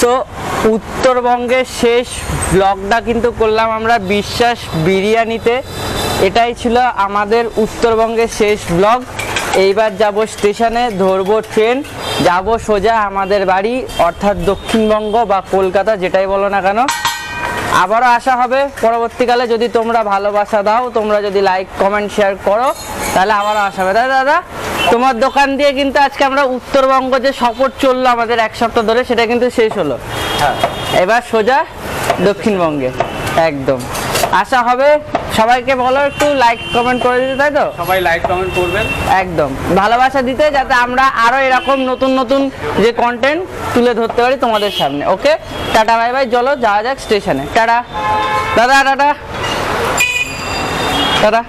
So উত্তরবঙ্গের শেষ ব্লগটা কিন্তু করলাম আমরা বিশ্বাস বিরিয়ানিতে। এটাই ছিল আমাদের উত্তরবঙ্গের শেষ ব্লগ। এইবার যাব স্টেশনে, ধরবো ট্রেন, যাব সোজা আমাদের বাড়ি, অর্থাৎ দক্ষিণবঙ্গ বা কলকাতা, যেটাই বলো না কেন। আবারও আসা হবে পরবর্তীকালে, যদি তোমরা ভালোবাসা দাও, তোমরা যদি লাইক কমেন্ট শেয়ার করো, তাহলে আবারও আসা হবে। দাদা তোমার দোকান দিয়ে কিন্তু আজকে আমরা উত্তরবঙ্গ যে সফর চললো আমাদের 1 সপ্তাহ ধরে, সেটা কিন্তু শেষ হলো। হ্যাঁ, এবার সোজা দক্ষিণবঙ্গে একদম আসা হবে। সবাইকে বলো একটু লাইক কমেন্ট করে দিতে, তাই তো? সবাই লাইক কমেন্ট করবেন, একদম ভালোবাসা দিতে, যাতে আমরা আরো এরকম নতুন নতুন যে কন্টেন্ট তুলে ধরতে পারি তোমাদের সামনে। ওকে, টাটা বাই বাই, চলো যাওয়া যাক স্টেশনে। টাটা দাদা, টাটা টাটা,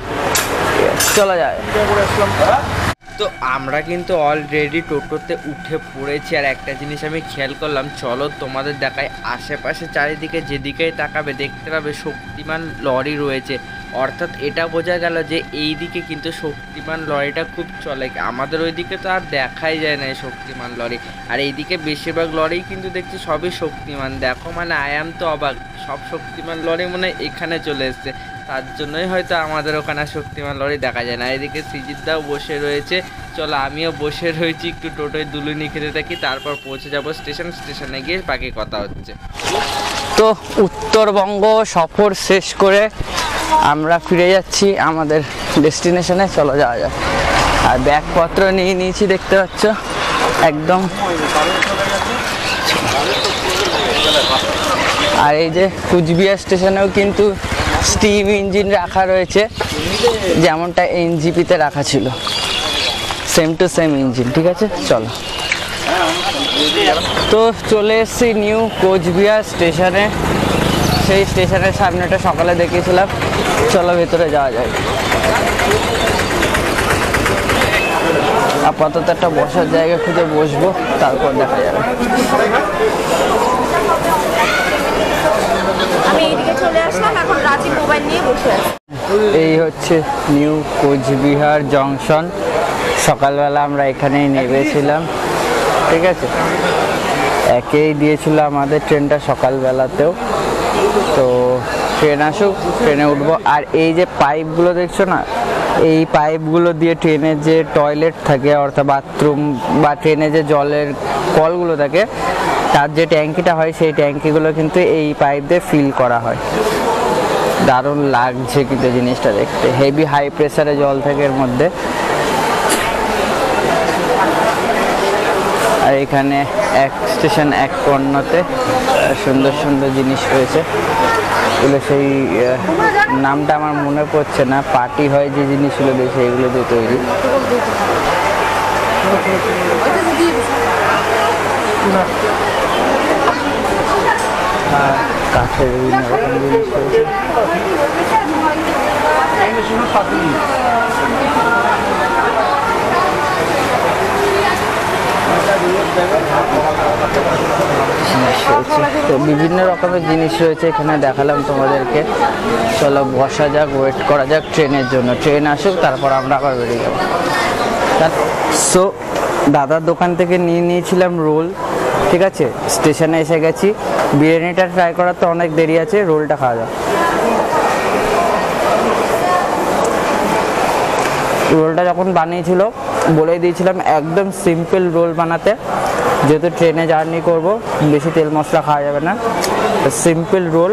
চলো যায়। তো আমরা কিন্তু অলরেডি টোটোতে উঠে পড়েছি। আর একটা জিনিস আমি খেয়াল করলাম, চলো তোমাদের দেখায়, আশেপাশে চারিদিকে যেদিকেই তাকাবে দেখতে পাবে শক্তিমান লরি রয়েছে। অর্থাৎ এটা বোঝা গেল যে এই দিকে কিন্তু শক্তিমান লরিটা খুব চলে। আমাদের ওইদিকে তো আর দেখাই যায় না এই শক্তিমান লরি, আর এইদিকে বেশিরভাগ লরি কিন্তু দেখছি সবই শক্তিমান। দেখো মানে আয়াম তো অবাক, সব শক্তিমান লরি মনে হয় এখানে চলে এসছে, তার জন্যই হয়তো আমাদের ওখানে শক্তিমান লরি দেখা যায় না। এদিকে সৃজিতদাও বসে রয়েছে, চলো আমিও বসে রয়েছি, একটু টোটোয় দুলুনি খেতে থাকি, তারপর পৌঁছে যাব স্টেশনে গিয়ে বাকি কথা হচ্ছে। তো উত্তরবঙ্গ সফর শেষ করে আমরা ফিরে যাচ্ছি আমাদের ডেস্টিনেশনে, চলো যাওয়া যাক। আর ব্যাগপত্র নিয়ে নিয়েছি, দেখতে পাচ্ছ একদম। আর এই যে কুচবিহার স্টেশনেও কিন্তু স্টিম ইঞ্জিন রাখা রয়েছে, যেমনটা এনজিপিতে রাখা ছিল, সেম টু সেম ইঞ্জিন। ঠিক আছে, চলো। তো চলে এসেছি নিউ কোচবিহার স্টেশনে। সেই স্টেশনের সামনেটা সকালে দেখিয়েছিলাম, চলো ভেতরে যাওয়া যায়। আপাতত একটা বসার জায়গা খুঁজে বসবো, তারপর দেখা যাবে। এই হচ্ছে নিউ কোচবিহার জংশন। সকালবেলা আমরা এখানেই নেমেছিলাম, ঠিক আছে। একেই দিয়েছিল আমাদের ট্রেনটা সকালবেলাতেও। তো ট্রেন আসুক, ট্রেনে উঠবো। আর এই যে পাইপগুলো দেখছো না, এই পাইপগুলো দিয়ে ট্রেনের যে টয়লেট থাকে, অর্থাৎ বাথরুম বা ট্রেনে যে জলের কলগুলো থাকে, তার যে ট্যাঙ্কিটা হয়, সেই ট্যাঙ্কিগুলো কিন্তু এই পাইপ দিয়ে ফিল করা হয়। দারুণ লাগছে কিন্তু জিনিসটা দেখতে, হেভি হাই প্রেসারে জল থাকে এর মধ্যে। আর এখানে এক স্টেশন এক কর্ণতে সুন্দর সুন্দর জিনিস রয়েছে। এগুলো সেই নামটা আমার মনে পড়ছে না, পার্টি হয় যে জিনিসগুলো দিয়ে, সেইগুলো দিয়ে তৈরি। কাঠের বিভিন্ন রকম জিনিস রয়েছে। তো বিভিন্ন রকমের জিনিস রয়েছে এখানে, দেখালাম তোমাদেরকে। চলো বসা যাক, ওয়েট করা যাক ট্রেনের জন্য। ট্রেন আসুক, তারপর আমরা আবার বেরিয়ে যাবো। সো দাদার দোকান থেকে নিয়ে নিয়েছিলাম রোল, ঠিক আছে। স্টেশনে এসে গেছি, বিরিয়ানিটা ট্রাই করার তো অনেক দেরি আছে, রোলটা খাওয়া যাক। রোলটা যখন বানিয়েছিল বলেই দিয়েছিলাম একদম সিম্পল রোল বানাতে, যেহেতু ট্রেনে জার্নি করব, বেশি তেল মশলা খাওয়া যাবে না। সিম্পল রোল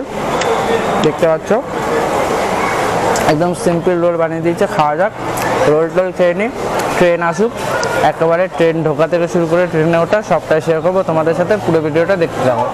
দেখতে পাচ্ছ, একদম সিম্পল রোল বানিয়ে দিয়েছে। খাওয়া যাক, রোল টোল খেয়ে নিই, ট্রেন আসুক। একেবারে ট্রেন ঢোকা থেকে শুরু করে ট্রেনে ওঠা সবটাই শেয়ার করবো তোমাদের সাথে, পুরো ভিডিওটা দেখতে যাবো।